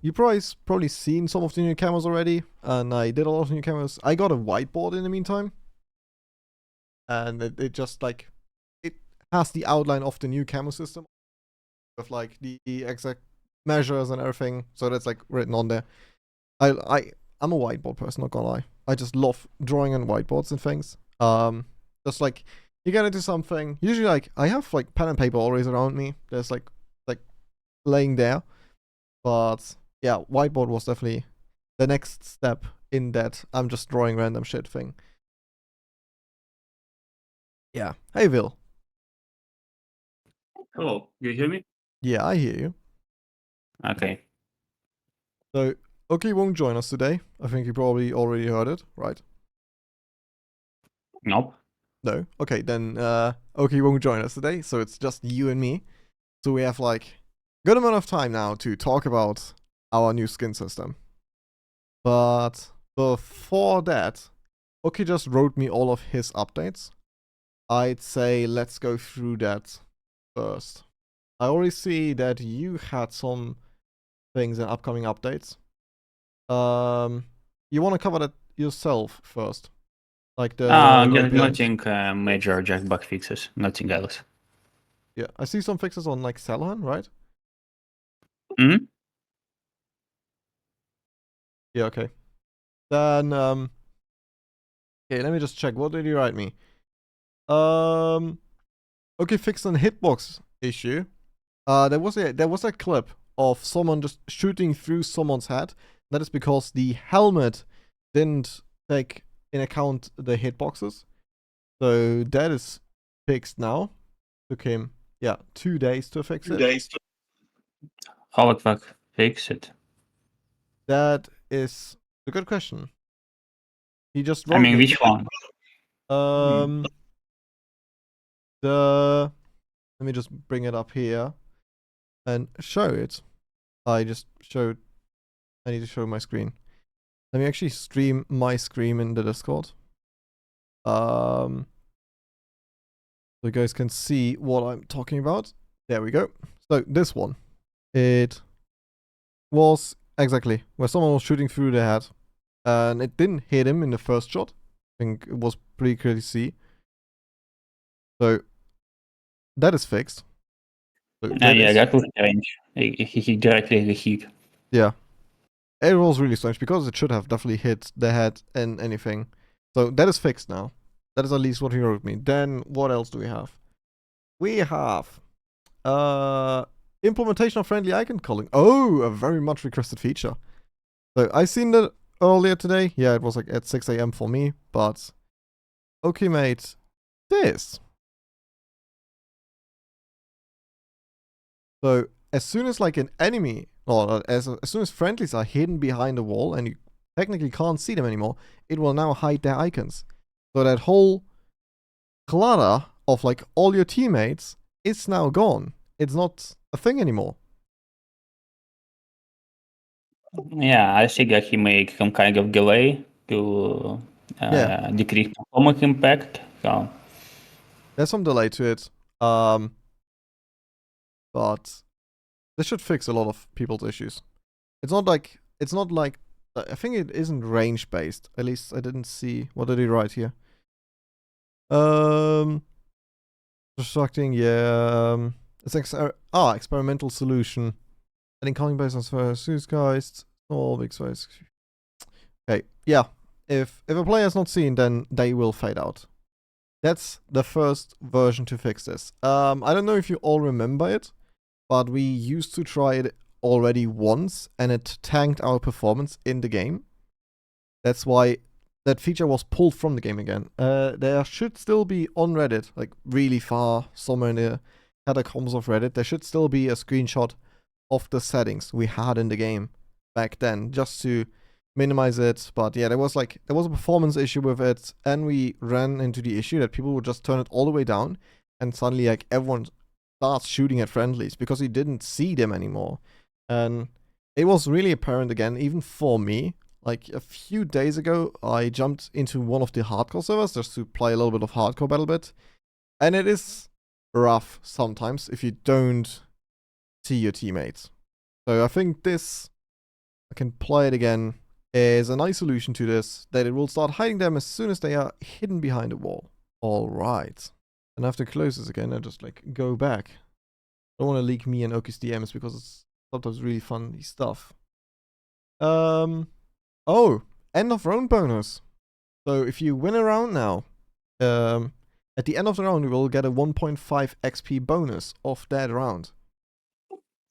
you probably seen some of the new cameras already, and I did a lot of new cameras. I got a whiteboard in the meantime, and it just like it has the outline of the new camera system with like the exact measures and everything, so that's like written on there. I'm a whiteboard person, not gonna lie. I just love drawing on whiteboards and things. Just like you get into something. Usually, like I have like pen and paper always around me. There's like laying there, but yeah, whiteboard was definitely the next step in that I'm just drawing random shit thing. Yeah. Hey, Will. Hello, you hear me? Yeah, I hear you. Okay. So, Oki won't join us today. I think you probably already heard it, right? Nope. No? Okay, then Oki won't join us today, so it's just you and me. So we have like a good amount of time now to talk about our new skin system. But before that, Oki just wrote me all of his updates. I'd say let's go through that first. I already see that you had some things in upcoming updates. You want to cover that yourself first, like Nothing major, just bug fixes, nothing else. Yeah, I see some fixes on like Salahan, right? Hmm. Yeah, okay. Then okay, let me just check. What did you write me? Okay, fixed an hitbox issue. There was a clip of someone just shooting through someone's head. That is because the helmet didn't take in account the hitboxes. So that is fixed now. Took him 2 days to fix it. How it will fix it? That is a good question. He just wrote I mean, me. which one? The let me just bring it up here and show it. I just showed. I need to show my screen. Let me actually stream my screen in the Discord. So you guys can see what I'm talking about. There we go. So this one, it was exactly where someone was shooting through the head, and it didn't hit him in the first shot. I think it was pretty clear to see. So that is fixed. So That was strange. He directly hit. Yeah. It was really strange because it should have definitely hit the head and anything. So that is fixed now. That is at least what he wrote me. Then what else do we have? We have implementation of friendly icon calling. Oh, a very much requested feature. So I seen that earlier today. Yeah, it was like at 6 a.m. for me, but okay, mate. This. So as soon as like an enemy, or as soon as friendlies are hidden behind a wall and you technically can't see them anymore, it will now hide their icons. So that whole clutter of like all your teammates is now gone. It's not a thing anymore. Yeah, I think that he made some kind of delay to decrease performance impact. So There's some delay to it. But this should fix a lot of people's issues. It's not like I think it isn't range based. At least I didn't see. What did he write here? Constructing, yeah. It's experimental solution. Adding calling based on Suicgeist. All big size. Okay, yeah. If a player is not seen, then they will fade out. That's the first version to fix this. I don't know if you all remember it, but we used to try it already once, and it tanked our performance in the game. That's why that feature was pulled from the game again. There should still be on Reddit, like really far, somewhere in the catacombs of Reddit, there should still be a screenshot of the settings we had in the game back then, just to minimize it. But yeah, there was a performance issue with it, and we ran into the issue that people would just turn it all the way down, and suddenly like everyone starts shooting at friendlies because he didn't see them anymore. And it was really apparent again, even for me. Like a few days ago, I jumped into one of the hardcore servers just to play a little bit of hardcore BattleBit, and it is rough sometimes if you don't see your teammates. So I think this I can play it again, is a nice solution to this, that it will start hiding them as soon as they are hidden behind a wall. Alright. And I have to close this again and just like go back. I don't want to leak me and Oki's DMs because it's sometimes really funny stuff. Oh, end of round bonus. So if you win a round now, at the end of the round you will get a 1.5 XP bonus of that round.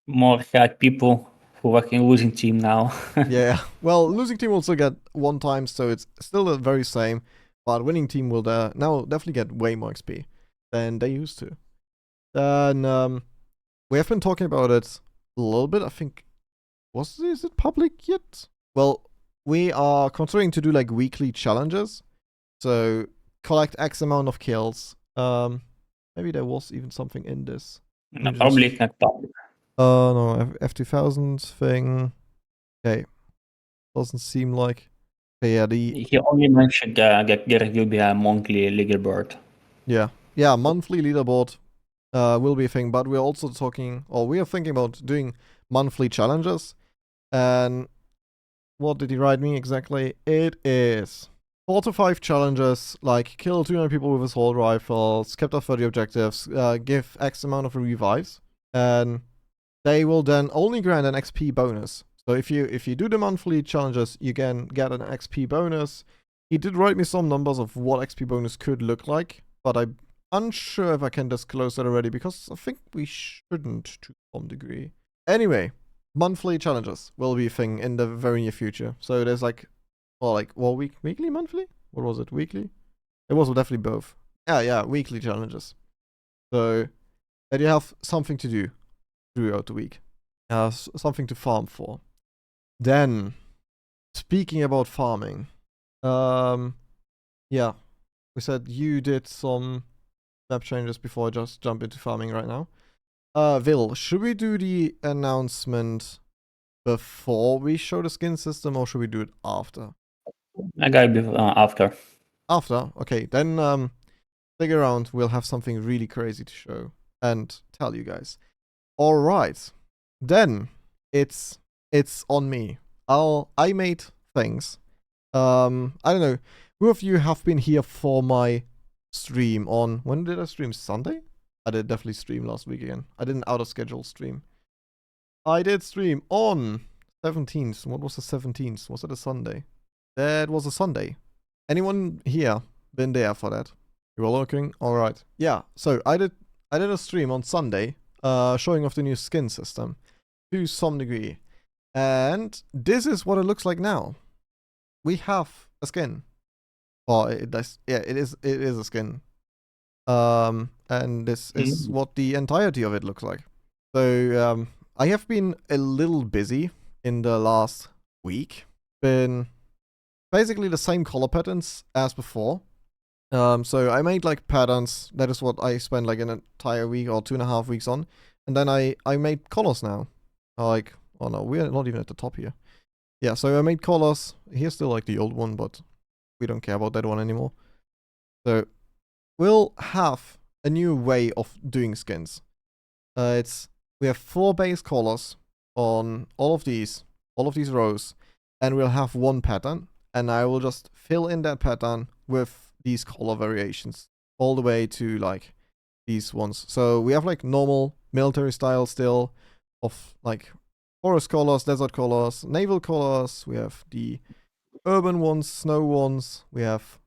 More people who work in losing team now. Yeah, well, losing team will still get 1 time, so it's still the very same. But winning team will now definitely get way more XP than they used to. Then we have been talking about it a little bit. I think is it public yet? Well, we are considering to do like weekly challenges. So collect X amount of kills. Maybe there was even something in this. No, probably it's not public. No, F2000 thing. Okay. Doesn't seem like. Okay, yeah, He only mentioned there will be a monthly leaderboard. Yeah, monthly leaderboard will be a thing, but we're also talking, or we are thinking about doing monthly challenges. And what did he write me exactly? It is 4 to 5 challenges, like kill 200 people with assault rifles, capture 30 objectives, give X amount of revives, and they will then only grant an XP bonus. So if you do the monthly challenges, you can get an XP bonus. He did write me some numbers of what XP bonus could look like, but I'm unsure if I can disclose that already because I think we shouldn't to some degree. Anyway, monthly challenges will be a thing in the very near future. So there's weekly, monthly? What was it? Weekly? It was definitely both. Yeah, weekly challenges. So that you have something to do throughout the week. Something to farm for. Then, speaking about farming, yeah, we said you did some map changes before I just jump into farming right now. Vil, should we do the announcement before we show the skin system, or should we do it after? I gotta be after. After? Okay, then stick around. We'll have something really crazy to show and tell you guys. Alright, then it's on me. I made things. I don't know. Who of you have been here for my stream on, when did I stream? Sunday? I did definitely stream last week again. I did an out of schedule stream. I did stream on 17th. What was the 17th? Was it a Sunday? That was a Sunday. Anyone here been there for that? You are looking? Alright. Yeah, so I did a stream on Sunday, showing off the new skin system to some degree. And this is what it looks like now. We have a skin. Oh, it does. Yeah, it is a skin. And this is what the entirety of it looks like. So, I have been a little busy in the last week. Been basically the same color patterns as before. So I made like patterns. That is what I spent like an entire week or 2.5 weeks on. And then I made colors now. Like, oh no, we're not even at the top here. Yeah, so I made colors. Here's still like the old one, but we don't care about that one anymore. So we'll have a new way of doing skins. We have 4 base colors on all of these rows, and we'll have 1 pattern, and I will just fill in that pattern with these color variations all the way to like these ones. So we have like normal military style still of like forest colors, desert colors, naval colors. We have the urban ones, snow ones. We have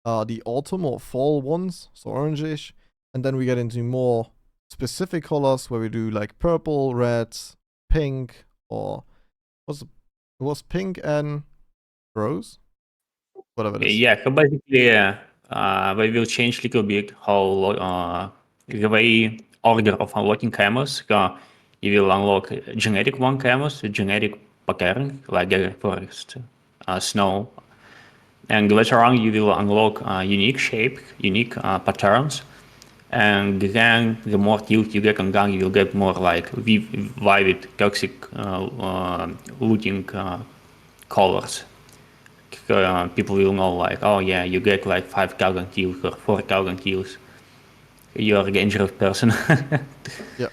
the autumn or fall ones, so orangish. And then we get into more specific colors where we do like purple, red, pink, or it was pink and rose? Whatever it is. Yeah, so basically we will change a little bit how the way order of unlocking camos. You will unlock generic 1 camos, generic pattern, like forest, snow. And later on you will unlock unique shape, unique patterns. And then the more tilt you get on gun, you will get more like vivid, toxic looting colors. People will know like, oh yeah, you get like 5,000 kills or 4,000 kills. You're a dangerous person. Yeah.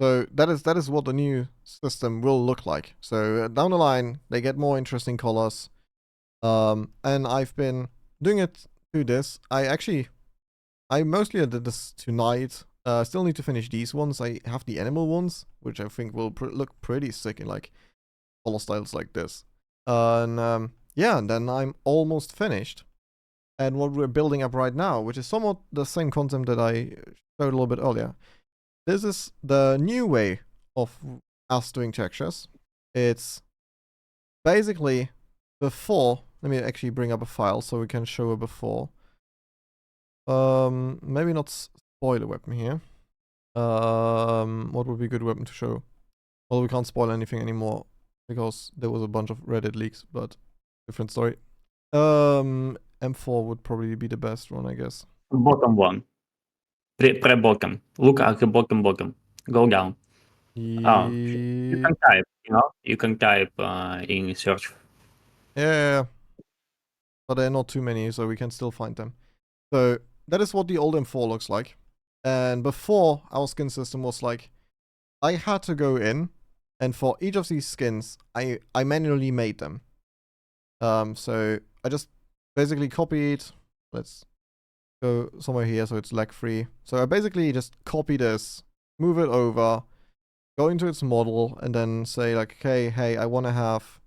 So that is what the new system will look like. So down the line, they get more interesting colors. And I've been doing it through this. I mostly did this tonight. Still need to finish these ones. I have the animal ones, which I think will look pretty sick in like color styles like this. And yeah, and then I'm almost finished. And what we're building up right now, which is somewhat the same concept that I showed a little bit earlier. This is the new way of us doing textures. It's basically before. Let me actually bring up a file so we can show a before. Maybe not spoil a weapon here. What would be a good weapon to show? Well, we can't spoil anything anymore because there was a bunch of Reddit leaks, but different story. M4 would probably be the best one, I guess. Bottom one. Pre-bottom. Look at the bottom. Go down. Oh, you can type, you can type in search. Yeah, but there are not too many, so we can still find them. So that is what the old M4 looks like. And before, our skin system was like, I had to go in, and for each of these skins, I manually made them. So I just basically copied. Let's go somewhere here so it's lag free. So I basically just copy this, move it over, go into its model, and then say like, okay, hey, I want to have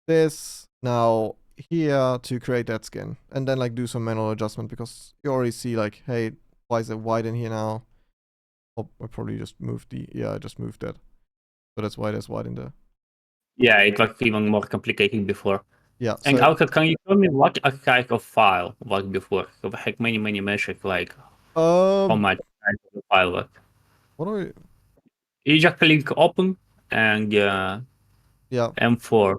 this now here to create that skin, and then like do some manual adjustment because you already see like, hey, why is it white in here now? Oh, I probably just moved I just moved that. So that's why there's white in there. Yeah, it was even more complicated before. Yeah. And So Alka, can you tell me what a kind of file was before? I had many measures like how much size of the file was. what do we? You just click open and Yeah. M4.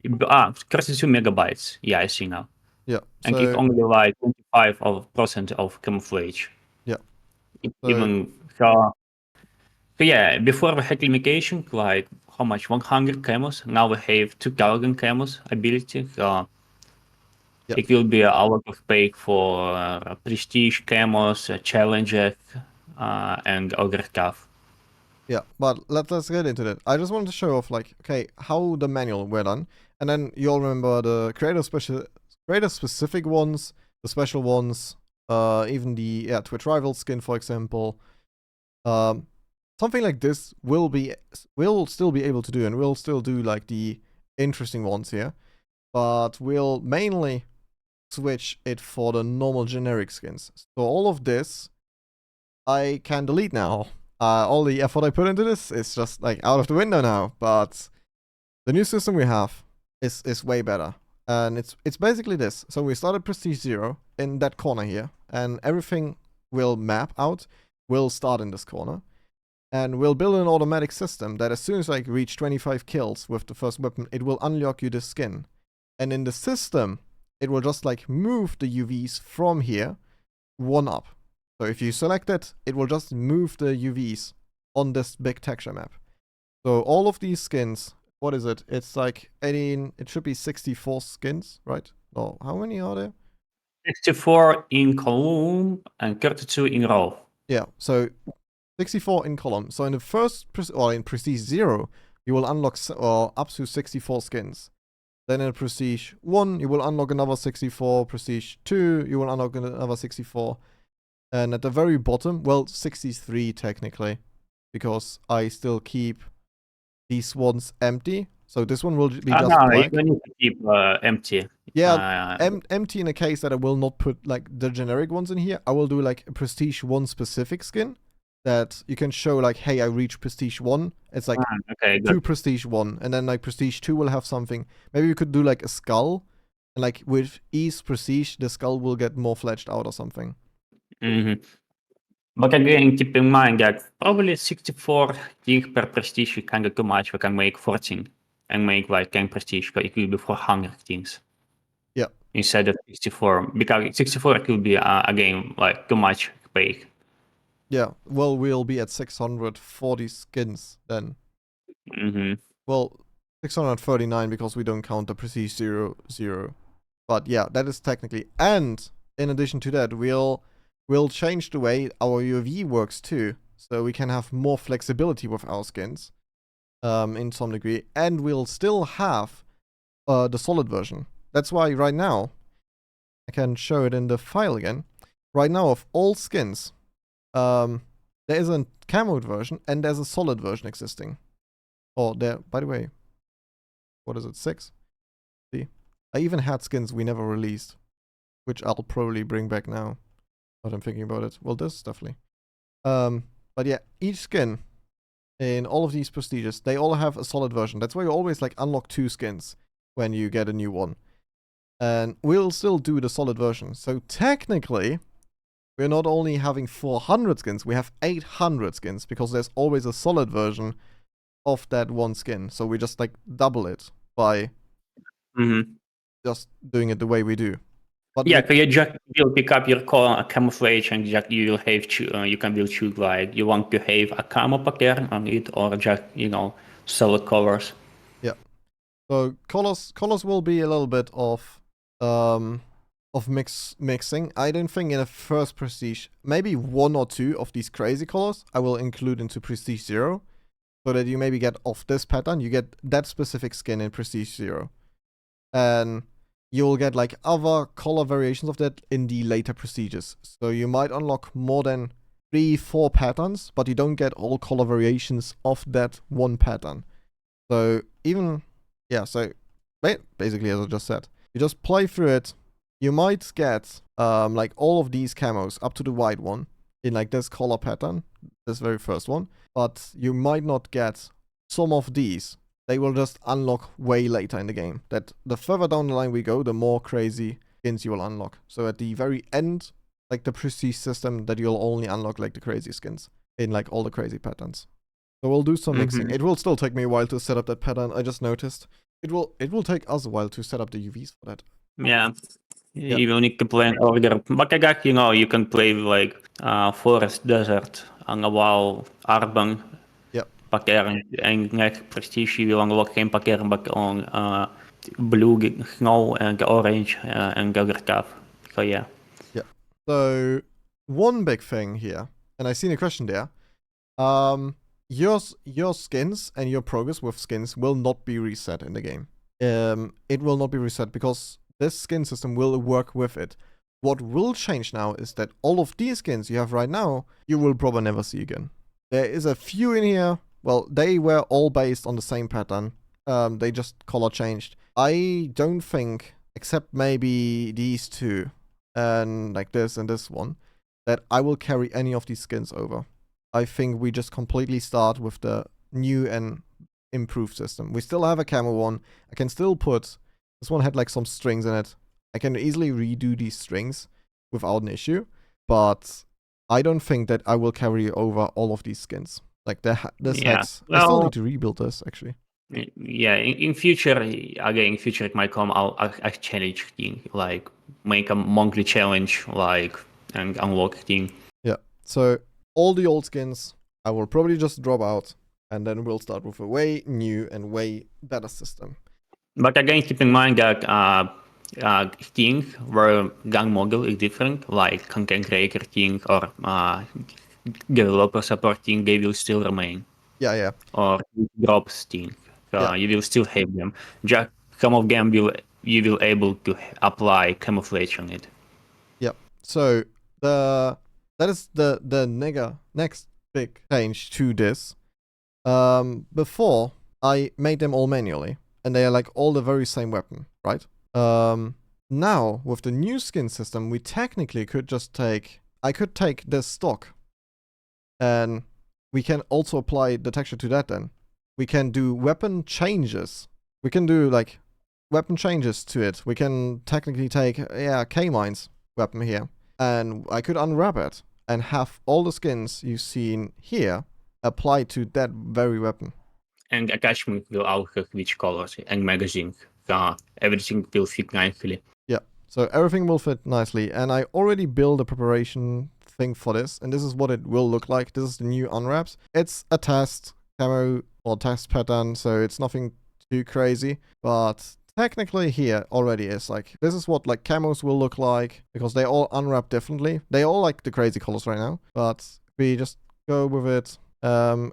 32 megabytes. Yeah, I see now. Yeah. And it's So only like 25% of camouflage. yeah. Even so, yeah, before we had limitation, like how much 100 camos. Now we have 2000 camos ability. Yeah. It will be a lot of pay for prestige camos, challenges, and other stuff. Yeah, but let's get into that. I just wanted to show off like, okay, how the manual were done, and then you'll remember the creator specific ones, the special ones, even the Twitch rival skin, for example. Something like this we'll still be able to do, and we'll still do like the interesting ones here, but we'll mainly switch it for the normal generic skins. So all of this I can delete now. All the effort I put into this is just like out of the window now. But the new system we have is way better, and it's basically this. So we started Prestige 0 in that corner here, and everything will map out. Will start in this corner, and we'll build an automatic system that as soon as I reach 25 kills with the first weapon, it will unlock you this skin, and in the system, it will just like move the UVs from here one up. So if you select it, it will just move the UVs on this big texture map. So all of these skins, what is it? It's like 18, it should be 64 skins, right? No, how many are there? 64 in column and 32 in row. Yeah, so 64 in column. So in the first, or in Prestige 0, you will unlock up to 64 skins. Then in Prestige 1, you will unlock another 64. Prestige 2, you will unlock another 64. And at the very bottom, well, 63 technically, because I still keep these ones empty. So this one will be just black. You need to keep empty. Yeah, empty in a case that I will not put like the generic ones in here. I will do like a Prestige 1 specific skin that you can show like, hey, I reached Prestige 1. It's like two Prestige 1. And then like Prestige 2 will have something. Maybe you could do like a skull. And like with each Prestige, the skull will get more fledged out or something. Mm-hmm. But again, keep in mind that probably 64 things per prestige is kind of too much. We can make 14 and make like 10 prestige, but it will be 400 things. Yeah. Instead of 64, because 64 it will be again like too much pay. Yeah, well, we'll be at 640 skins then. Mm-hmm. Well, 639 because we don't count the Prestige 0. But yeah, that is technically. And in addition to that, we'll change the way our UAV works too. so we can have more flexibility with our skins in some degree, and we'll still have the solid version. That's why right now, I can show it in the file again. Right now, of all skins, there is a camoed version and there's a solid version existing. Oh, there, by the way, what is it, 6? See, I even had skins we never released, which I'll probably bring back now. But I'm thinking about it. Well, this definitely. But yeah, each skin in all of these prestiges, they all have a solid version. That's why you always like unlock 2 skins when you get a new one. And we'll still do the solid version. So technically, we're not only having 400 skins, we have 800 skins because there's always a solid version of that one skin. So we just like double it by just doing it the way we do. But yeah, so you just will pick up your camouflage and just you will have you can will choose like you want to have a camo pattern on it or just solid colors. Yeah. So colors will be a little bit of mixing. I don't think in a first prestige, maybe 1 or 2 of these crazy colors I will include into prestige 0, so that you maybe get off this pattern, you get that specific skin in prestige 0, and you'll get like other color variations of that in the later prestiges. So you might unlock more than 3-4 patterns, but you don't get all color variations of that one pattern. So even so basically, as I just said, you just play through it. You might get like all of these camos up to the white one in like this color pattern, this very first one, but you might not get some of these. They will just unlock way later in the game. That the further down the line we go, the more crazy skins you will unlock. So at the very end, like the prestige system, that you'll only unlock like the crazy skins in like all the crazy patterns. So we'll do some mixing. It will still take me a while to set up that pattern. I just noticed. It will take us a while to set up the UVs for that. Yeah. You will need to plan order. But I got, you can play like forest, desert, en while urban pattern. En next prestige you will unlock geen pattern, but on blue, snow, and orange, and other stuff. So yeah. Yeah. So one big thing here, and I seen a question there. Your skins and your progress with skins will not be reset in the game. It will not be reset because this skin system will work with it. What will change now is that all of these skins you have right now, you will probably never see again. There is a few in here. Well, they were all based on the same pattern. They just color changed. I don't think, except maybe these 2, and like this and this one, that I will carry any of these skins over. I think we just completely start with the new and improved system. We still have a camo one. I can still put... This one had like some strings in it. I can easily redo these strings without an issue, but I don't think that I will carry over all of these skins. Like this hex. I still need to rebuild this actually. Yeah, in future, again, in future it might come out a challenge thing, like make a monthly challenge, like and unlock thing. Yeah. So all the old skins I will probably just drop out, and then we'll start with a way new and way better system. But again, keep in mind that thing where gang model is different, like content creator thing or developer support thing, they will still remain. Yeah. Or drops thing, you will still have them. Just some of them you will able to apply camouflage on it. Yeah. So that is the next big change to this. Before I made them all manually, and they are like all the very same weapon, right? Now with the new skin system, we technically could just I could take this stock, and we can also apply the texture to that. Then we can do weapon changes. We can do like weapon changes to it. We can technically take K-Mine's weapon here, and I could unwrap it and have all the skins you've seen here applied to that very weapon. And attachment will also switch colors and magazine. Everything will fit nicely. Yeah, so everything will fit nicely, and I already built a preparation thing for this, and this is what it will look like. This is the new unwraps. It's a test camo or test pattern, so it's nothing too crazy, but technically here already is like, this is what like camos will look like, because they all unwrap differently. They all like the crazy colors right now, but we just go with it.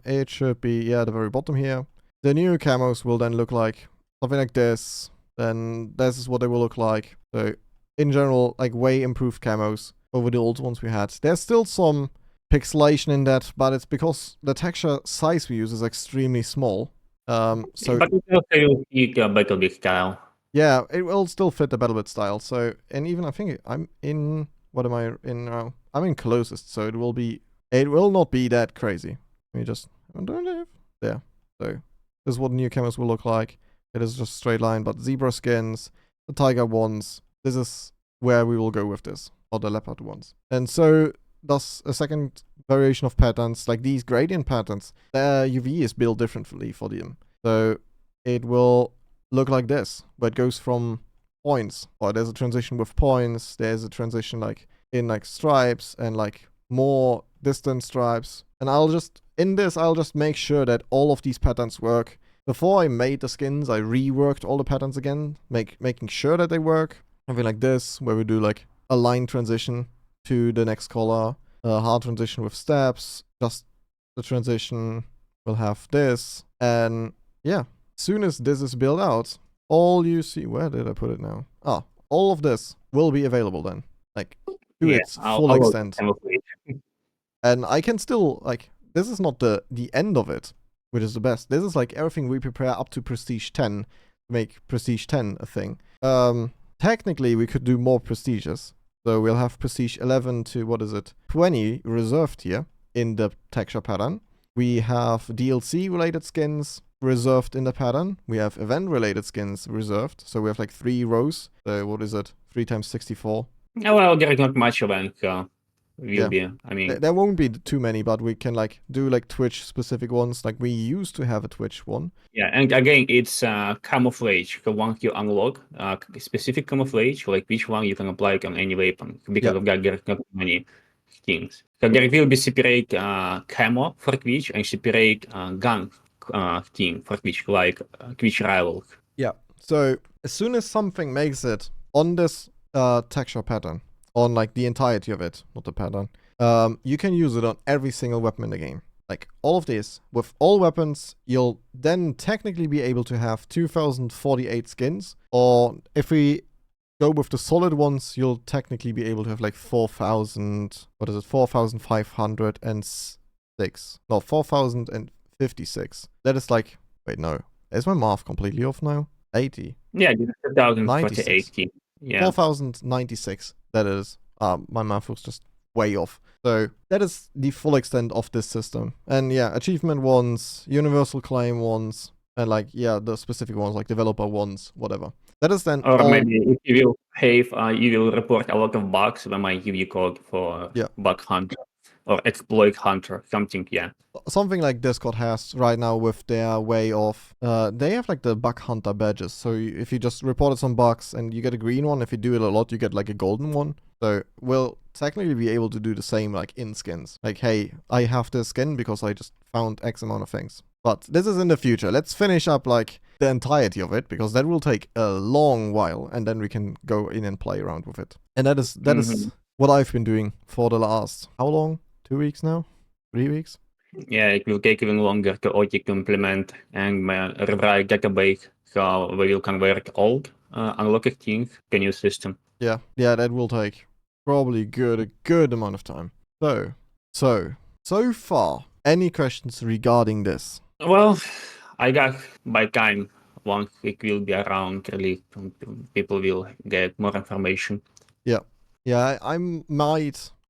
It should be at the very bottom here. The new camos will then look like something like this. Then this is what they will look like. So in general, like way improved camos over the old ones we had. There's still some pixelation in that, but it's because the texture size we use is extremely small. So But it also use BattleBit style. yeah, it will still fit the BattleBit style. So, and even I think I'm in, what am I in now? I'm in closest, so it will not be that crazy. Let me just, there. So this is what new camos will look like. It is just straight line, but zebra skins, the tiger ones, this is where we will go with this, or the leopard ones. And so thus a second variation of patterns, like these gradient patterns, their UV is built differently for them. So it will look like this, where it goes from points, or there's a transition with points, there's a transition like in like stripes and like more distant stripes. And I'll just make sure that all of these patterns work. Before I made the skins, I reworked all the patterns again, making sure that they work. Something like this, where we do like a line transition to the next color, a hard transition with steps, just the transition will have this. And yeah, soon as this is built out, all you see, where did I put it now? All of this will be available then, like to its full extent. And I can still, like, this is not the end of it, which is the best. This is like everything we prepare up to Prestige 10 to make Prestige 10 a thing. Technically, we could do more prestiges. So we'll have Prestige 11 to, 20 reserved here in the texture pattern. We have DLC-related skins reserved in the pattern. We have event-related skins reserved. So we have like 3 rows. So 3 times 64. Oh, well, there is not much event. Will be. I mean, there won't be too many, but we can like do like Twitch specific ones. Like we used to have a Twitch one. Yeah, and again, it's camouflage. Once you unlock specific camouflage, like which one you can apply on any weapon, because of that there's not many things. So there will be separate camo for Twitch and separate gun thing for Twitch, like Twitch rival. Yeah. So as soon as something makes it on this texture pattern, on like the entirety of it, not the pattern, you can use it on every single weapon in the game. Like all of this, with all weapons, you'll then technically be able to have 2048 skins. Or if we go with the solid ones, you'll technically be able to have like 4,506. No, 4,056. That is like, wait, no. Is my math completely off now? 80. Yeah, 2048. Yeah. 4,096. That is. My math was just way off. So that is the full extent of this system. And yeah, achievement ones, universal claim ones, and like, yeah, the specific ones, like developer ones, whatever. That is then. Or maybe if you will have, you will report a lot of bugs, they might give you code for bug hunter or exploit hunter, something, yeah. Something like Discord has right now with their way of, they have like the bug hunter badges. So if you just reported some bugs and you get a green one, if you do it a lot, you get like a golden one. So we'll technically be able to do the same like in skins. Like, hey, I have this skin because I just found X amount of things. But this is in the future. Let's finish up like the entirety of it, because that will take a long while, and then we can go in and play around with it. And that is what I've been doing for the last, how long? 2 weeks now? 3 weeks? Yeah, it will take even longer to implement and rewrite database, so we will convert old unlocked things to new system. Yeah, that will take probably a good amount of time. So far, any questions regarding this? Well, I guess by time once it will be around, really, people will get more information. Yeah,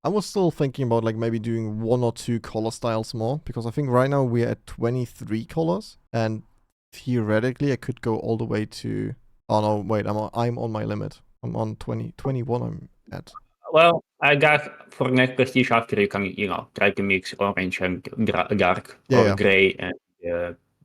I was still thinking about like maybe doing 1 or 2 color styles more, because I think right now we're at 23 colors, and theoretically I could go all the way to, oh no, wait, I'm on my limit. I'm on 21 I'm at. Well, I guess for next prestige after you can, try to mix orange and dark or gray, and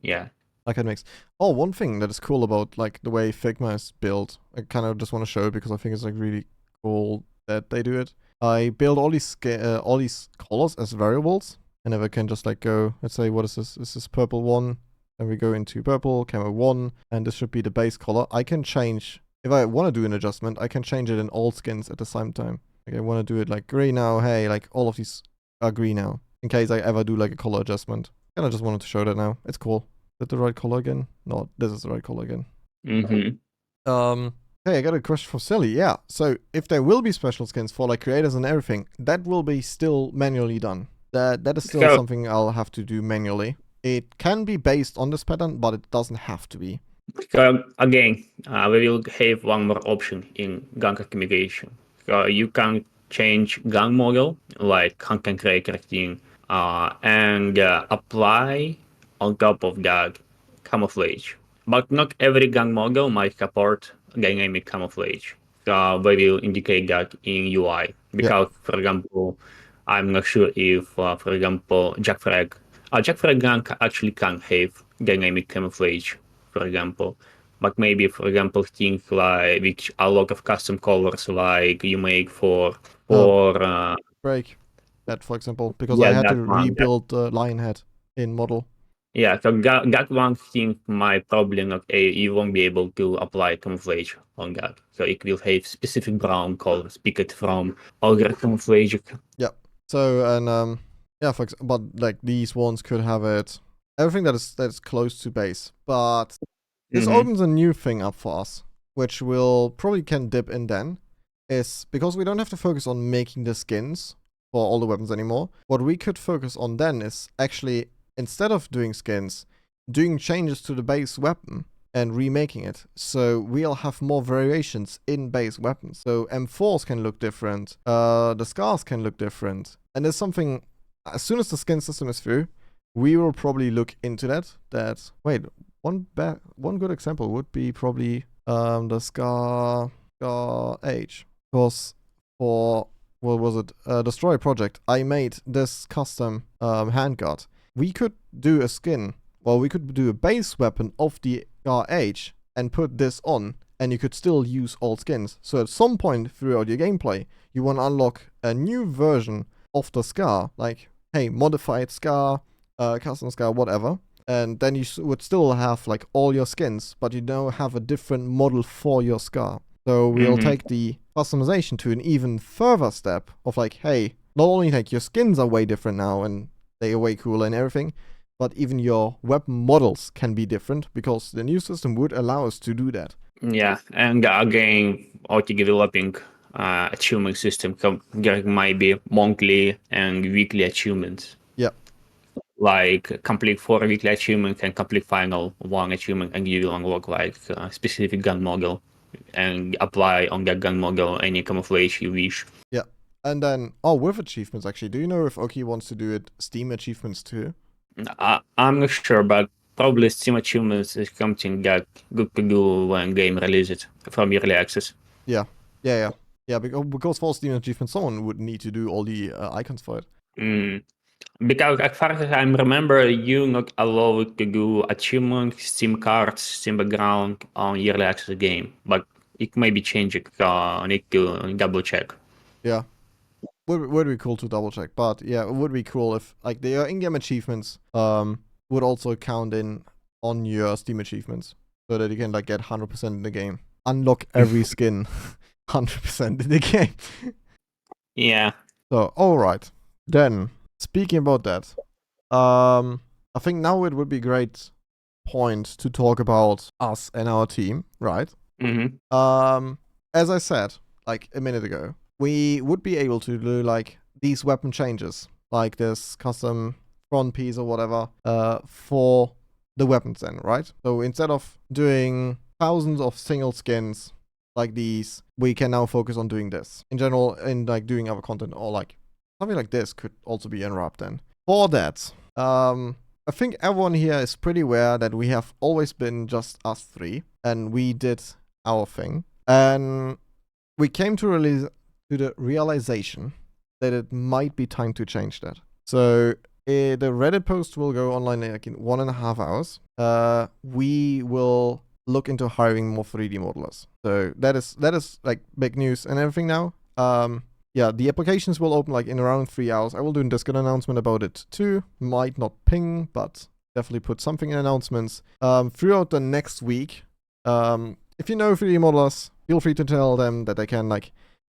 yeah. I can mix. Oh, one thing that is cool about like the way Figma is built, I kind of just want to show it because I think it's like really cool that they do it. I build all these colors as variables, and if I can just like go, let's say, what is this? This is purple 1, then we go into purple, camo 1, and this should be the base color. I can change, if I want to do an adjustment, I can change it in all skins at the same time. Like I want to do it like gray now, hey, like all of these are green now. in case I ever do like a color adjustment. And I just wanted to show that now. It's cool. Is that the right color again? No, this is the right color again. Hey, I got a question for Silly. Yeah, so if there will be special skins for like creators and everything, that will be still manually done. That is still something I'll have to do manually. It can be based on this pattern, but it doesn't have to be. Again, we will have one more option in gun customization. You can change gun model, like content creator thing, and apply on top of that camouflage. But not every gun model might support dynamic camouflage. We will indicate that in UI. Because, for example, I'm not sure if, for example, Jack Frag gun actually can have dynamic camouflage, for example. But maybe, for example, things like which a lot of custom colors like you make for break that, for example, because yeah, I had that to one. rebuild the lion head in model. Yeah, so that one thing might probably not you won't be able to apply camouflage on that. So it will have specific brown colors picked from other camouflage. Yeah. So and yeah, but like these ones could have it everything that is close to base. But this opens a new thing up for us, which we'll probably can dip in then, is because we don't have to focus on making the skins for all the weapons anymore. What we could focus on then is actually, instead of doing skins, doing changes to the base weapon and remaking it. So we'll have more variations in base weapons. So M4s can look different, the scars can look different. And there's something, as soon as the skin system is through, we will probably look into that. Wait, one good example would be probably the Scar H. Because for, what was it, Destroy Project, I made this custom handguard. We could do a skin, well, we could do a base weapon of the Scar H and put this on, and you could still use all skins. So at some point throughout your gameplay, you want to unlock a new version of the Scar, like, hey, modified Scar, custom Scar, whatever. And then you would still have like all your skins, but you now have a different model for your Scar. So we'll take the customization to an even further step of like, hey, not only like your skins are way different now and they are way cooler and everything, but even your weapon models can be different because the new system would allow us to do that. Yeah, and again, auto developing achievement system there might be monthly and weekly achievements. Yeah. Like complete 4 weekly achievements and complete final 1 achievement, and you will unlock like a specific gun model and apply on that gun model any camouflage you wish. Yeah. And then, with achievements actually, do you know if Oki wants to do it Steam achievements too? I'm not sure, but probably Steam achievements is something that good to do when game releases from early access. Yeah, because for Steam achievements, someone would need to do all the icons for it. Because as far as I remember, you not allowed to do achievement, Steam cards, Steam background on early access game, but it may be changing. I need to double check. Yeah, would be cool to double check, but yeah, it would be cool if like the in-game achievements would also count in on your Steam achievements, so that you can like get 100% in the game, unlock every skin, 100% in the game. Yeah. So all right, then speaking about that, I think now it would be a great point to talk about us and our team, right? As I said like a minute ago, we would be able to do like these weapon changes, like this custom front piece or whatever, for the weapons then, right? So instead of doing thousands of single skins like these, we can now focus on doing this. In general, in like doing other content, or like something like this could also be unwrapped then. For that, I think everyone here is pretty aware that we have always been just us three, and we did our thing. And we came to the realization that it might be time to change that. So the Reddit post will go online like in 1.5 hours. We will look into hiring more 3D modelers. So that is like big news and everything now. Yeah, the applications will open like in around 3 hours. I will do a Discord announcement about it too. Might not ping, but definitely put something in announcements. Throughout the next week, if you know 3D modelers, feel free to tell them that they can like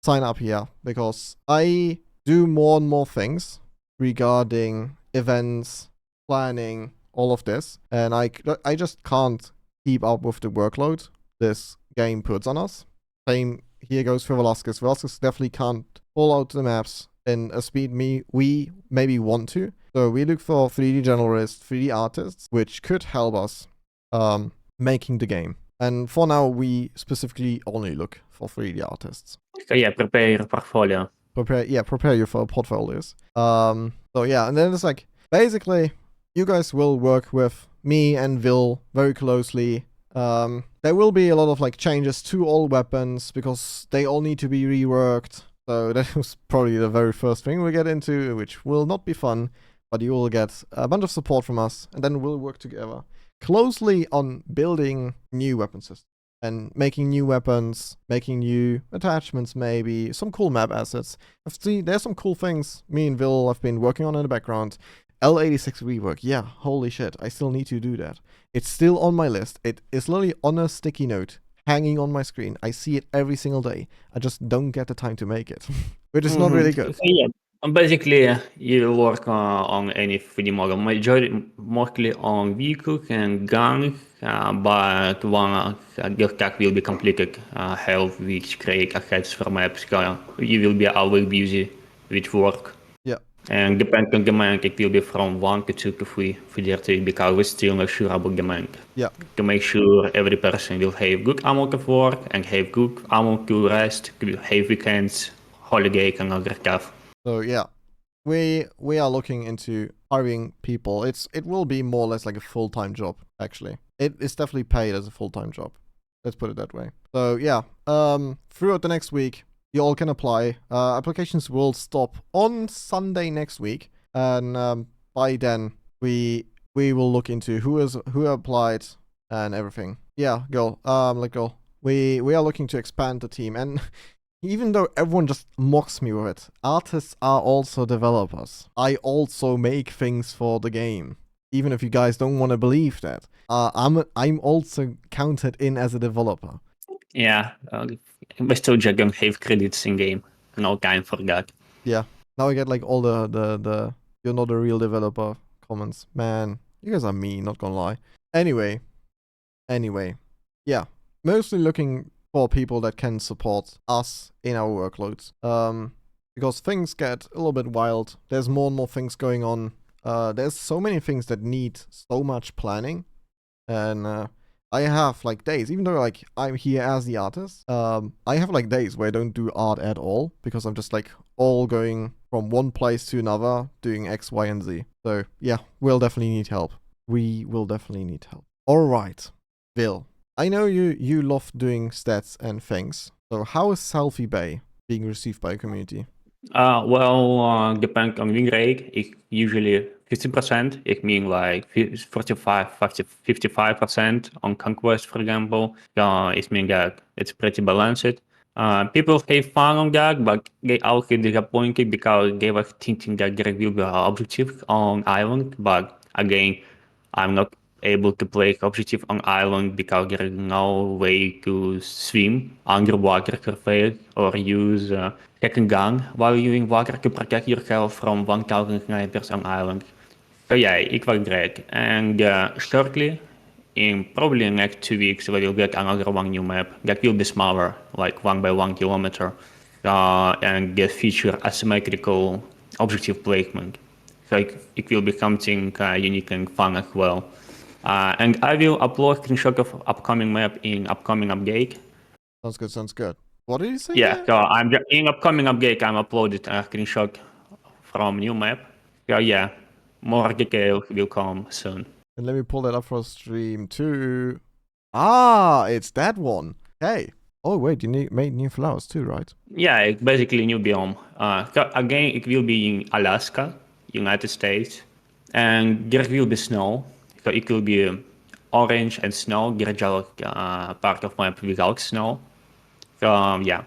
sign up here, because I do more and more things regarding events, planning, all of this, and I just can't keep up with the workload this game puts on us. Same here goes for Velasquez. Velasquez definitely can't pull out the maps in a speed we maybe want to. So we look for 3D generalists, 3D artists, which could help us making the game. And for now, we specifically only look for 3D artists. So yeah, prepare your portfolio. Prepare your portfolios. So yeah, and then it's like basically you guys will work with me and Vil very closely. There will be a lot of like changes to all weapons because they all need to be reworked. So that was probably the very first thing we get into, which will not be fun, but you will get a bunch of support from us, and then we'll work together closely on building new weapon systems and making new weapons, making new attachments, maybe some cool map assets. There's some cool things me and Vil have been working on in the background. L86 rework, yeah, holy shit, I still need to do that. It's still on my list. It is literally on a sticky note, hanging on my screen. I see it every single day. I just don't get the time to make it, which is not really good. So yeah, basically you work on any 3D model, mostly on vehicle and gun, but one your tag will be completed health, which create assets for maps. You will be always busy with work. Yeah. And depending on the rank, it will be from 1 to 2 to 3 for DRT, because we're still not sure about the rank. Yeah. To make sure every person will have good amount of work and have good amount to rest, have weekends, holiday and other stuff. So yeah, we are looking into hiring people. It will be more or less like a full-time job, actually. It is definitely paid as a full-time job. Let's put it that way. So yeah, throughout the next week, you all can apply. Applications will stop on Sunday next week, and by then we will look into who applied and everything. Yeah, girl. Girl. We are looking to expand the team, and even though everyone just mocks me with it, artists are also developers. I also make things for the game, even if you guys don't want to believe that. I'm also counted in as a developer. Yeah, we still just don't have credits in game. No time for that. Yeah. Now I get like all the you're not a real developer comments. Man, you guys are mean, not gonna lie. Anyway. Yeah. Mostly looking for people that can support us in our workloads. Because things get a little bit wild. There's more and more things going on. There's so many things that need so much planning. And I have like days, even though like I'm here as the artist, I have like days where I don't do art at all because I'm just like all going from one place to another doing X, Y, and Z. So yeah, we'll definitely need help. We will definitely need help. All right, Vil, I know you love doing stats and things. So how is Selfie Bay being received by the community? Depend on win rate. It's usually 50%. It means like 45, 55% on conquest, for example. It means that it's pretty balanced. People have fun on that, but they also disappointed because they were thinking that there will be an objective on island. But again, I'm not able to play objective on island because there is no way to swim underwater surface or use second gun while using water to protect yourself from 1000 snipers on island. So yeah, it was great. And shortly, in probably the next 2 weeks, we will get another one new map that will be smaller, like 1 by 1 kilometer, and get feature asymmetrical objective placement. So it will be something unique and fun as well. And I will upload screenshot of upcoming map in upcoming update. Sounds good. What did you say? Yeah, so in upcoming update, I'm uploaded a screenshot from new map. So yeah, more details will come soon. And let me pull that up for stream too. Ah, it's that one. Hey. Oh wait, you made new flowers too, right? Yeah, it's basically new biome. So again, it will be in Alaska, United States, and there will be snow. So it will be orange and snow. There's part of map without snow. So yeah,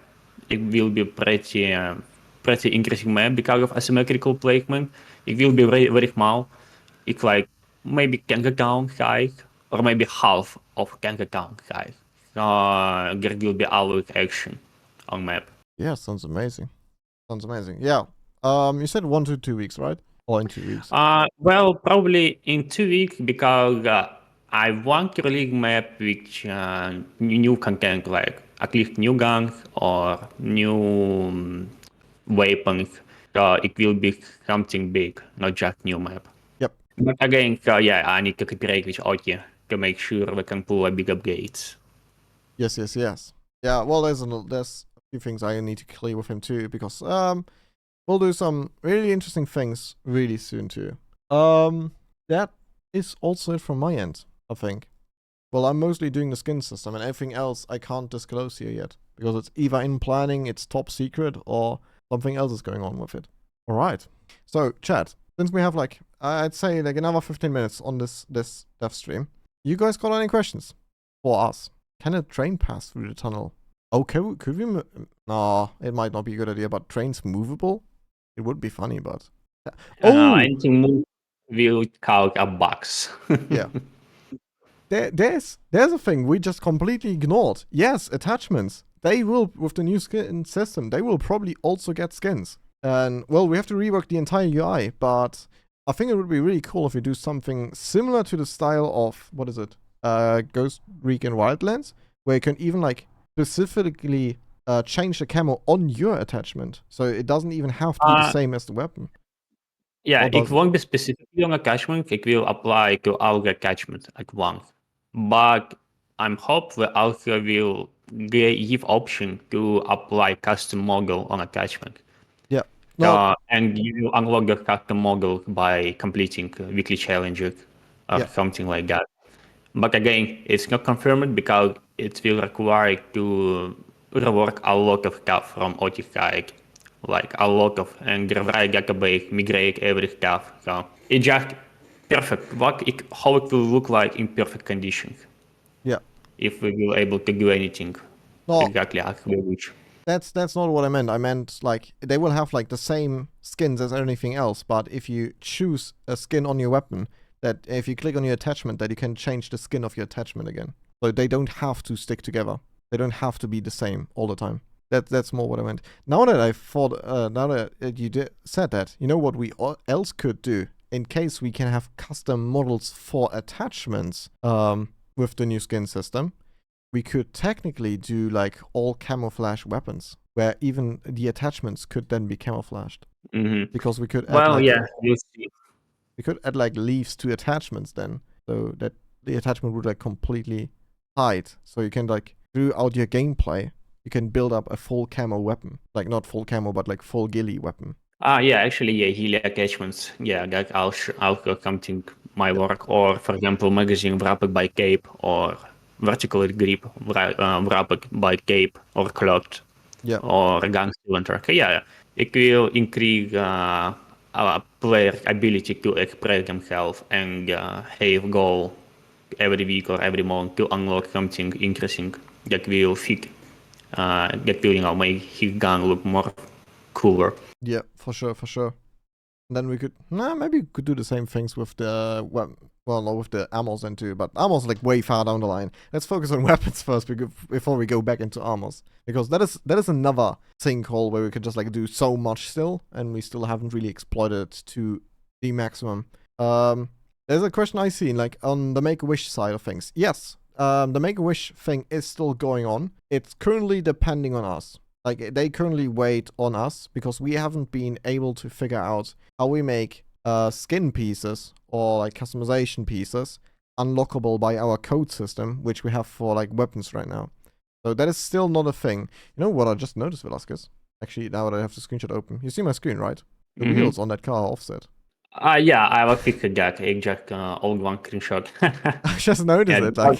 it will be pretty interesting map because of asymmetrical placement. It will be very, very small. It's like maybe Kangaskhan size or maybe half of Kangaskhan size. There will be always action on map. Yeah, sounds amazing. Yeah. You said 1 to 2 weeks, right? Or in 2 weeks? Well, probably in 2 weeks because I want to release map with new content like at least new guns or new weapons. So it will be something big, not just new map. Yep. But again, yeah, I need to cooperate with Oki to make sure we can pull a big upgrades. Yes, yes, yes. Yeah, well, there's a few things I need to clear with him too, because we'll do some really interesting things really soon too. That is also it from my end, I think. Well, I'm mostly doing the skin system, and everything else I can't disclose here yet, because it's either in planning, it's top secret, or something else is going on with it. All right. So, chat, since we have like, I'd say like another 15 minutes on this dev stream, you guys got any questions for us? Can a train pass through the tunnel? Oh, could we? No, it might not be a good idea, but trains movable? It would be funny, but... Oh! Anything move will cause a box. Yeah. There's a thing we just completely ignored. Yes, attachments. They will, with the new skin system, they will probably also get skins. And, well, we have to rework the entire UI, but I think it would be really cool if we do something similar to the style of, what is it? Ghost Recon Wildlands, where you can even, like, specifically change the camo on your attachment. So it doesn't even have to be the same as the weapon. Yeah, it won't be specifically on attachment. It will apply to all attachments at once. But I'm hopeful also will give option to apply custom model on attachment. Yeah. No. And you will unlock the custom model by completing weekly challenges or something like that. But again, it's not confirmed because it will require to rework a lot of stuff from OT side, like a lot of and rewrite database, migrate every stuff. So it's just perfect. How it will look like in perfect conditions. Yeah. If we will able to do anything exactly as we wish. That's not what I meant. I meant like they will have like the same skins as anything else, but if you choose a skin on your weapon, that if you click on your attachment, that you can change the skin of your attachment again. So they don't have to stick together. They don't have to be the same all the time. That's more what I meant. Now that I thought, now that you said that, you know what we else could do in case we can have custom models for attachments with the new skin system. We could technically do like all camouflage weapons, where even the attachments could then be camouflaged. Mm-hmm. Because we could add we'll see. We could add like leaves to attachments then, so that the attachment would like completely hide. So you can like throughout your gameplay, you can build up a full camo weapon, like not full camo, but like full ghillie weapon. Yeah, actually, yeah, ghillie attachments. Yeah, that also something my work, or for example, magazine wrapped by cape, or vertical grip wrapped by cape or clogged, or gun cylinder. Okay, yeah, it will increase our player ability to express themselves and have goal every week or every month to unlock something interesting that will fit, that will make his gun look more cooler. Yeah, for sure. And then we could, maybe we could do the same things with the, well, not with the ammos then too, but ammos like way far down the line. Let's focus on weapons first before we go back into ammos, because that is another sinkhole where we could just like do so much still, and we still haven't really exploited it to the maximum. There's a question I seen like on the Make-A-Wish side of things. Yes, the Make-A-Wish thing is still going on. It's currently depending on us. Like, they currently wait on us because we haven't been able to figure out how we make skin pieces or like customization pieces unlockable by our code system, which we have for like weapons right now. So that is still not a thing. You know what I just noticed, Velasquez? Actually, now that I have the screenshot open. You see my screen, right? The wheels on that car are offset. Yeah, I will pick that exact old one screenshot. I just noticed it. Like,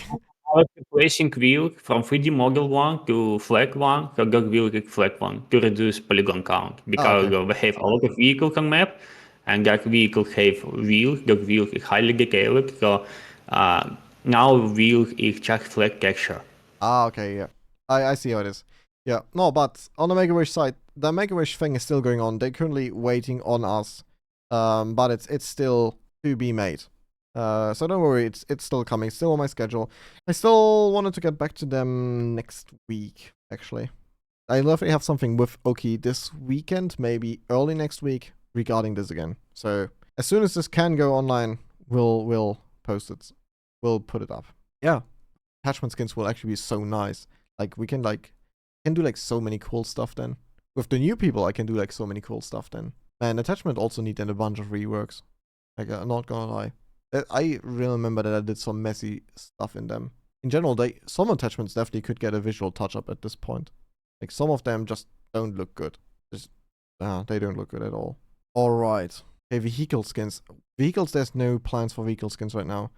I was replacing wheel from 3D model one to flat one, so that wheel is flat one to reduce polygon count because we have a lot of vehicles on map, and that vehicles have wheels. That wheel is highly detailed, so now wheel is just flat texture. Okay, yeah. I see how it is. Yeah, no, but on the Make-A-Wish side, the Make-A-Wish thing is still going on. They're currently waiting on us, but it's still to be made. So don't worry, it's still coming, still on my schedule. I still wanted to get back to them next week, actually. I definitely have something with Oki this weekend, maybe early next week, regarding this again. So as soon as this can go online, we'll post it. We'll put it up. Yeah, attachment skins will actually be so nice. Like we can do like so many cool stuff then. With the new people, I can do like so many cool stuff then. And attachment also need then a bunch of reworks. Like I'm not gonna lie. I really remember that I did some messy stuff in them. In general, some attachments definitely could get a visual touch up at this point. Like some of them just don't look good. They don't look good at all. All right. Okay, vehicle skins. Vehicles, there's no plans for vehicle skins right now.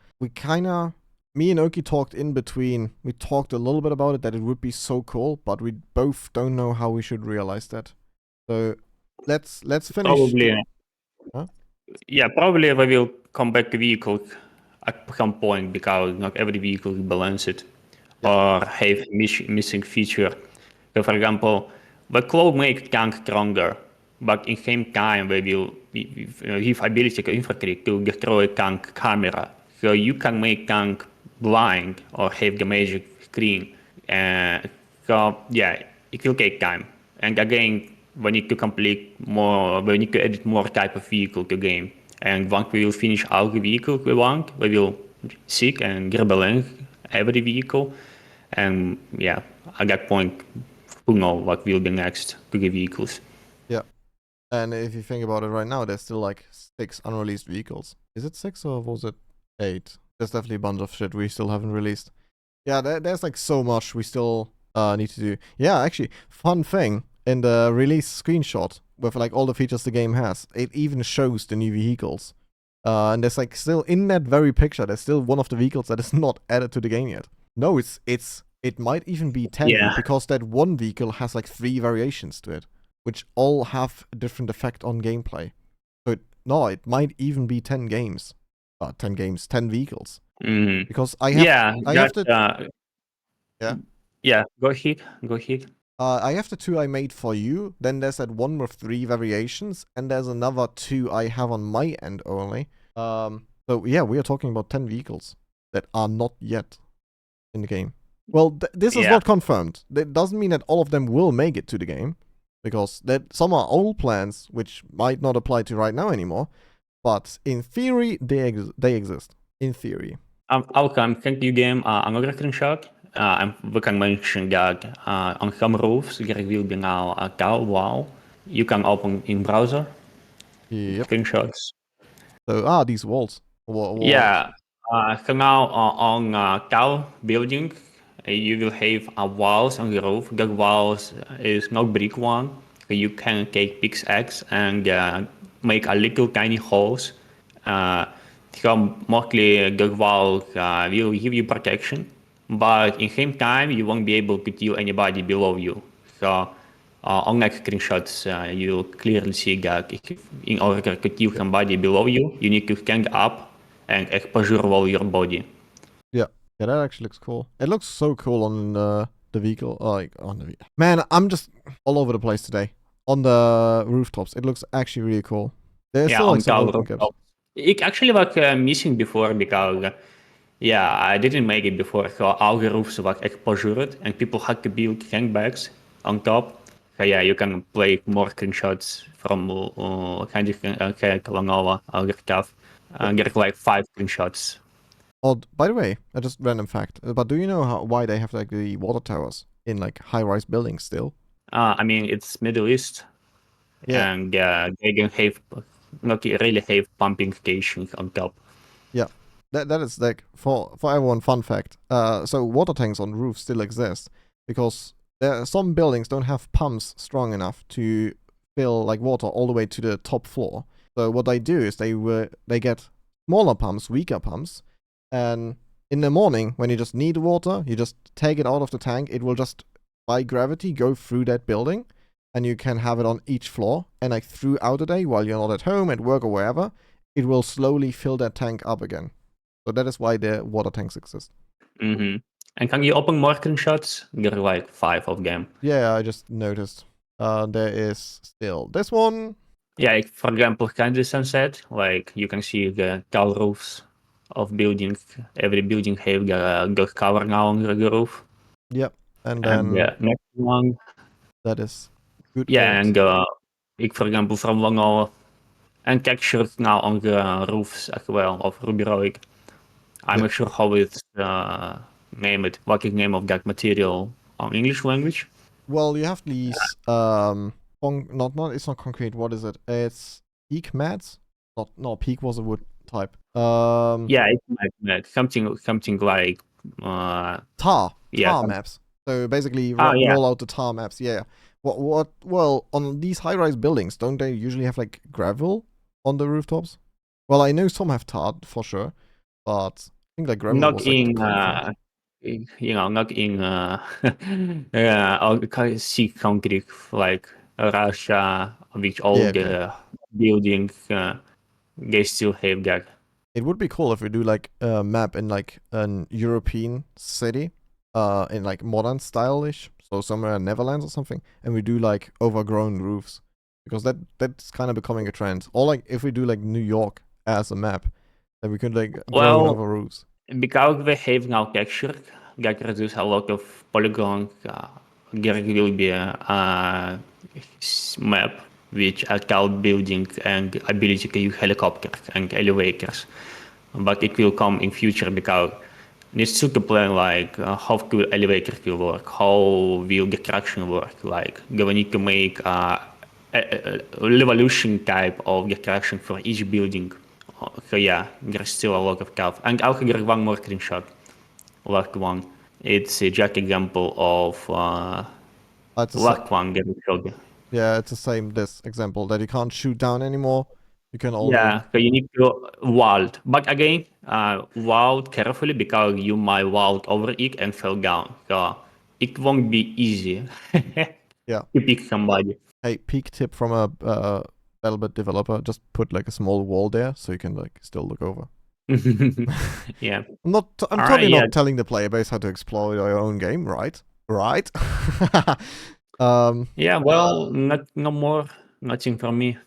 Me and Oki talked in between. We talked a little bit about it, that it would be so cool, but we both don't know how we should realize that. So let's finish. Probably. Huh? Yeah, probably we will come back to vehicle at some point because not every vehicle is balanced or have missing feature. So for example, the cloud make tank stronger, but in same time we will give ability to infantry to destroy tank camera. So you can make tank blind or have the magic screen. So yeah, it will take time. And again, we need to complete more, we need to edit more type of vehicle to game. And once we will finish all the vehicles we want, we will seek and rebalance every vehicle. And yeah, at that point, who knows what will be next to the vehicles. Yeah. And if you think about it right now, there's still like 6 unreleased vehicles. Is it 6 or was it 8? There's definitely a bunch of shit we still haven't released. Yeah, there's like so much we still need to do. Yeah, actually, fun thing, in the release screenshot with like all the features the game has, it even shows the new vehicles. And there's like still in that very picture, there's still one of the vehicles that is not added to the game yet. No, it might even be 10 because that one vehicle has like 3 variations to it, which all have a different effect on gameplay. So it might even be 10 games. 10 vehicles. Mm-hmm. Because I have to. Yeah, go ahead. I have the 2 I made for you. Then there's that one with 3 variations, and there's another 2 I have on my end only. So yeah, we are talking about 10 vehicles that are not yet in the game. Well, this is not confirmed. That doesn't mean that all of them will make it to the game, because some are old plans which might not apply to right now anymore. But in theory, they exist. In theory. Okay, thank you, game. Another screenshot. And we can mention that on some roofs there will be now a cow wall. You can open in browser. Yep. Screenshots. So these walls. Yeah. So now on cow building, you will have walls on the roof. The walls is not brick one. So you can take pickaxe and make a little tiny holes. So mostly the wall will give you protection, but in same time you won't be able to kill anybody below you. So on next screenshots you clearly see that in order to kill somebody below you, you need to stand up and exposure all your body. Yeah, that actually looks cool. It looks so cool on the vehicle. Man, I'm just all over the place today. On the rooftops, it looks actually really cool. There's still like some open caps. It actually was missing before because I didn't make it before. So all the roofs were exposured and people had to build hangbags on top. So yeah, you can play more screenshots from along all the stuff. There's like 5 screenshots. Oh, by the way, just random fact. But do you know why they have like the water towers in like high-rise buildings still? I mean, it's Middle East, and they don't have not really have pumping stations on top. Yeah, that is like for everyone fun fact. So water tanks on roofs still exist because some buildings don't have pumps strong enough to fill like water all the way to the top floor. So what they do is they get smaller pumps, weaker pumps, and in the morning when you just need water, you just take it out of the tank. It will just by gravity go through that building, and you can have it on each floor. And like throughout the day, while you're not at home, at work, or wherever, it will slowly fill that tank up again. So that is why the water tanks exist. Mm-hmm. And can you open more screenshots? There are like 5 of them. Yeah, I just noticed. There is still this one. Yeah, for example, Candy Sunset, like you can see the tall roofs of buildings. Every building have the cover now on the roof. Yep, and then the next one. That is good. Yeah, and for example, from one And textured now on the roofs as well of Ruby Heroic. I'm Yeah. not sure how it's what is the name of that material on English language. Well, you have these not it's not concrete. What is it? It's peak mats. Not no peak was a wood type. Yeah, it's like something like yeah. Tar maps. So basically Oh yeah. roll out the tar maps. Yeah. What well, on these high-rise buildings, don't they usually have like gravel on the rooftops? Well, I know some have tar for sure, but I think like gravel Not was like the in common thing. not in sea country like Russia, which all Yeah, okay. the buildings they still have that. It would be cool if we do like a map in like an European city, in like modern stylish, so somewhere in Netherlands or something, and we do like overgrown roofs, because that's kind of becoming a trend. Or like if we do like New York as a map, then we could like grown Well, over roofs. because we have now texture that reduce a lot of polygons, there will be a map which allow building and ability to use helicopters and elevators. But it will come in future because needs to plan like how could elevator will work, how will the traction work. Like they will need to make a revolution type of the traction for each building. So yeah, there's still a lot of stuff. And also there's one more screenshot, last one. It's a just example of It's the last one that we showed. yeah, it's the same this example that you can't shoot down anymore. You can only Yeah, so you need to vault. But again, vault carefully because you might vault over it and fall down. So it won't be easy yeah. to pick somebody. Hey, peek tip from a BattleBit developer: just put like a small wall there so you can like still look over. Yeah. I'm All right. totally Yeah. not telling the player base how to explore your own game, right? Right? Yeah. Well, no more. Nothing from me.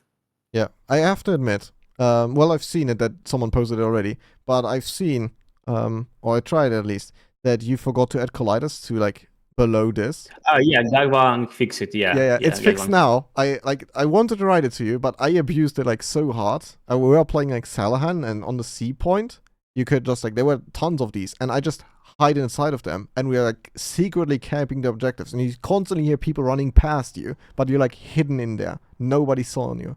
Yeah, I have to admit. Well, I've seen it that someone posted it already, but I've seen, or I tried at least, that you forgot to add colliders to like below this. Yeah. That one fix it. Yeah. Yeah, Yeah. it's That fixed one. now. I wanted to write it to you, but I abused it like so hard. We were playing like Salahan, and on the sea point, you could just like there were tons of these, and I just hide inside of them, and we are like secretly camping the objectives, and you constantly hear people running past you, but you're like hidden in there. Nobody saw you.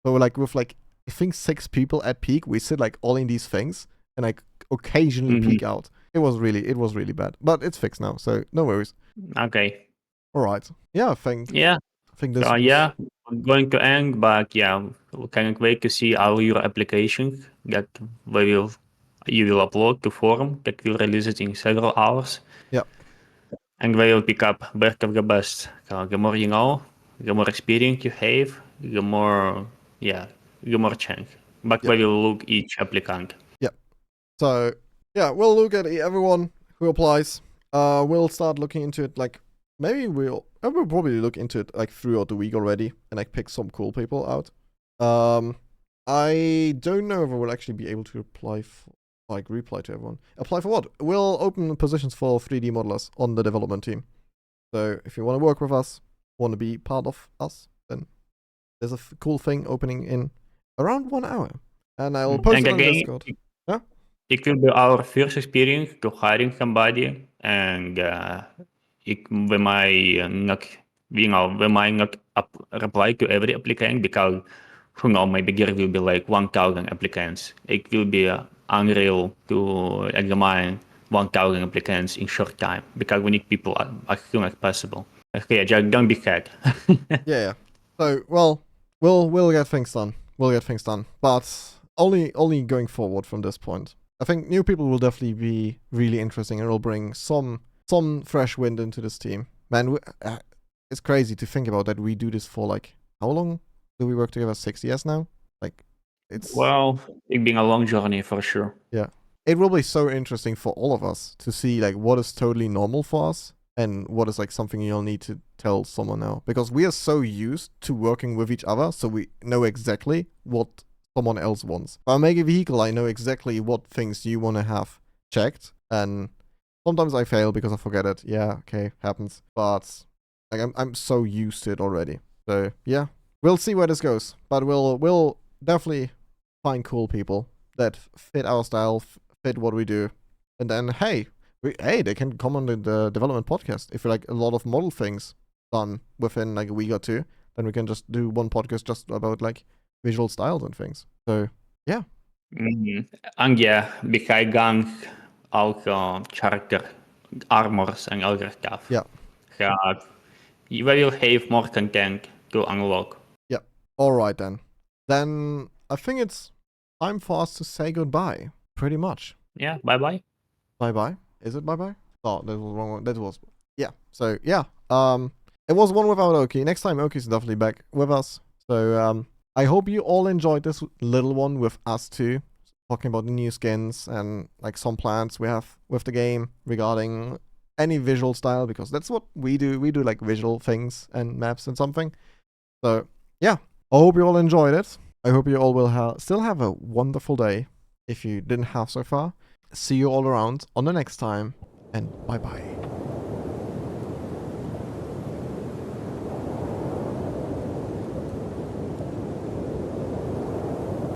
So like with like I think 6 people at peak, we sit like all in these things, and like occasionally Mm-hmm. peek out. It was really bad, but it's fixed now, so no worries. Okay. All right. Yeah, Yeah. I think this So was yeah, I'm going to end, but yeah, we can't wait to see all your applications that we will you will upload to forum that will release it in several hours. yeah. And we will pick up best of the best. So the more you know, the more experience you have, the more yeah, the more chance. But Yeah. we will look each applicant. Yeah. So yeah, we'll look at everyone who applies. We'll start looking into it. Like maybe we'll probably look into it like throughout the week already, and like pick some cool people out. I don't know if I will actually be able to reply to everyone. Apply for what? We'll open positions for 3D modelers on the development team. So if you want to work with us, want to be part of us, then there's a cool thing opening in around 1 hour, and I'll post And it on again, Discord. Yeah. it will be our first experience to hiring somebody, and we might not, we might not reply to every applicant because, who knows, maybe there will be like 1,000 applicants. It will be unreal to examine 1,000 applicants in short time because we need people as soon as possible. Okay, just don't be scared. Yeah. So we'll get things done. We'll get things done, but only going forward from this point. I think new people will definitely be really interesting, and will bring some fresh wind into this team. Man, it's crazy to think about that we do this for like how long do we work together? 6 years now. Like it's Well, it's been a long journey for sure. yeah. It will be so interesting for all of us to see like what is totally normal for us and what is like something you'll need to tell someone now, because we are so used to working with each other, so we know exactly what someone else wants. If I make a vehicle, I know exactly what things you want to have checked, and sometimes I fail because I forget it. Yeah, okay, happens. But like I'm so used to it already. So yeah, we'll see where this goes, but we'll definitely find cool people that fit our style, fit what we do, and then hey, they can come on the development podcast if you like a lot of model things done within like a week or two. Then we can just do one podcast just about like visual styles and things. So yeah. En ja, bekijken ook character armors and other stuff. Yeah. You will have more content to unlock. Yeah. All right then. Then I think it's time for us to say goodbye. Pretty much. Yeah, bye bye. Bye bye. Is it bye bye? Oh, that was wrong one. That was yeah. So yeah. It was one without Oki. Next time Oki's definitely back with us. So I hope you all enjoyed this little one with us too, talking about the new skins and like some plans we have with the game regarding any visual style, because that's what we do. We do like visual things and maps and something. So yeah, I hope you all enjoyed it. I hope you all will still have a wonderful day if you didn't have so far. See you all around on the next time, and bye bye.